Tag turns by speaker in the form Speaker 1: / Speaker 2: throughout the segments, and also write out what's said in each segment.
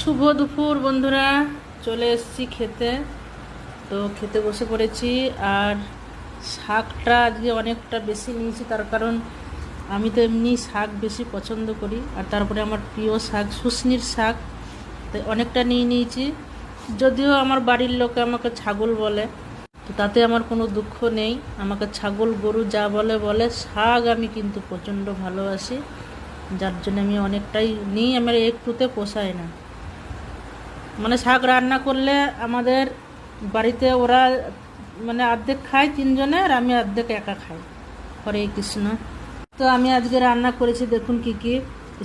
Speaker 1: শুভ দুপুর বন্ধুরা, চলে এসেছি খেতে। তো খেতে বসে পড়েছি। আর শাকটা আজকে অনেকটা বেশি নিয়েছি, তার কারণ আমি তো এমনি শাক বেশি পছন্দ করি, আর তারপরে আমার প্রিয় শাক শুশনির শাক, তাই অনেকটা নিয়ে নিয়েছি। যদিও আমার বাড়ির লোকে আমাকে ছাগল বলে, তো তাতে আমার কোনো দুঃখ নেই। আমাকে ছাগল গরু যা বলে বলে, শাক আমি কিন্তু প্রচণ্ড ভালোবাসি, যার জন্য আমি অনেকটাই নিই। আমার একটুতে পোষায় না। মানে শাক রান্না করলে আমাদের বাড়িতে ওরা মানে অর্ধেক খায় তিনজনে, আর আমি অর্ধেক একা খাই। হরে কৃষ্ণ। তো আমি আজকে রান্না করেছি, দেখুন কি কি।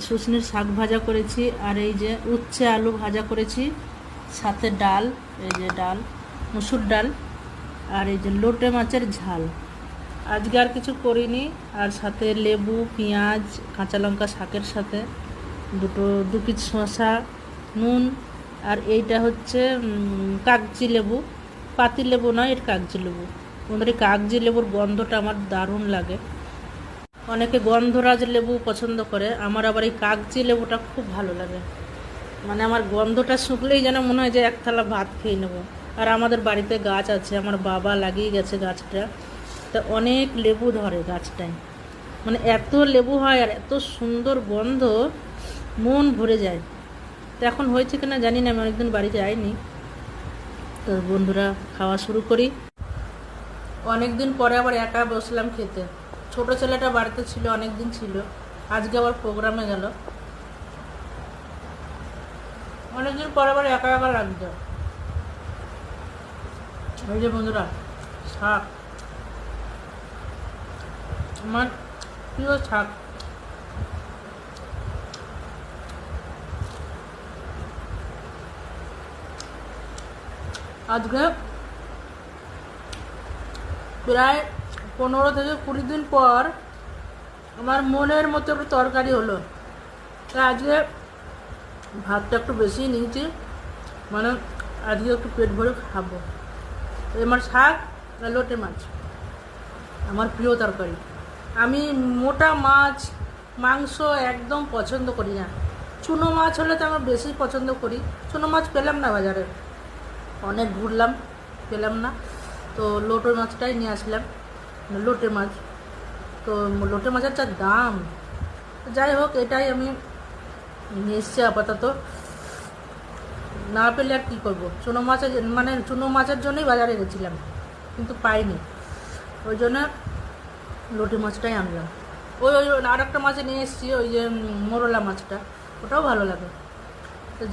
Speaker 1: শুশনির শাক ভাজা করেছি, আর এই যে উচ্ছে আলু ভাজা করেছি, সাথে ডাল, এই যে ডাল মুসুর ডাল, আর এই যে লোটে মাছের ঝাল। আজকে আর কিছু করিনি। আর সাথে লেবু, পেঁয়াজ, কাঁচা লঙ্কা শাকের সাথে, দু পিস শসা, নুন। আর এইটা হচ্ছে কাগজি লেবু, পাতি লেবু নয়, এটা কাগজি লেবু। আমাদের এই কাগজি লেবুর গন্ধটা আমার দারুণ লাগে। অনেকে গন্ধরাজ লেবু পছন্দ করে, আমার আবার এই কাগজি লেবুটা খুব ভালো লাগে। মানে আমার গন্ধটা শুকলেই যেন মনে হয় যে এক থালা ভাত খেয়ে নেবো। আর আমাদের বাড়িতে গাছ আছে, আমার বাবা লাগিয়ে গেছে গাছটা, তা অনেক লেবু ধরে গাছটায়। মানে এত লেবু হয় আর এত সুন্দর গন্ধ, মন ভরে যায়। তো এখন হয়েছে কিনা জানি না, আমি অনেকদিন বাড়ি যাইনি। তো বন্ধুরা, খাওয়া শুরু করি। অনেকদিন পরে আবার একা বসলাম খেতে। ছোট ছেলেটা বাড়িতে ছিল, অনেক দিন ছিল, আজকে আবার প্রোগ্রামে গেল। অনেকদিন পরে আবার একা একা লাগছে। এই যে বন্ধুরা, শাক, আমার প্রিয় শাক। আজকে প্রায় 15 থেকে 20 দিন পর আমার মনের মতো একটু তরকারি হলো। তা আজকে ভাতটা একটু বেশি নিয়েছি, মানে আজকে একটু পেট ভরে খাবো। আমার শাক আর লোটে মাছ আমার প্রিয় তরকারি। আমি মোটা মাছ মাংস একদম পছন্দ করি না। চুনো মাছ হলে তো আমরা বেশি পছন্দ করি। চুনো মাছ পেলাম না বাজারে, অনেক ঘুরলাম, পেলাম না। তো লোটে মাছটাই নিয়ে আসলাম, লোটে মাছ। তো লোটে মাছের যা দাম, যাই হোক এটাই আমি নিয়ে এসছি আপাতত। না পেলে আর কী করবো। চুনো মাছের মানে চুনো মাছের জন্যই বাজারে গেছিলাম, কিন্তু পাইনি, ওই জন্য লোটে মাছটাই আনলাম। ওই ওই আর একটা মাছ নিয়ে এসেছি, ওই যে মোরলা মাছটা, ওটাও ভালো লাগে। তো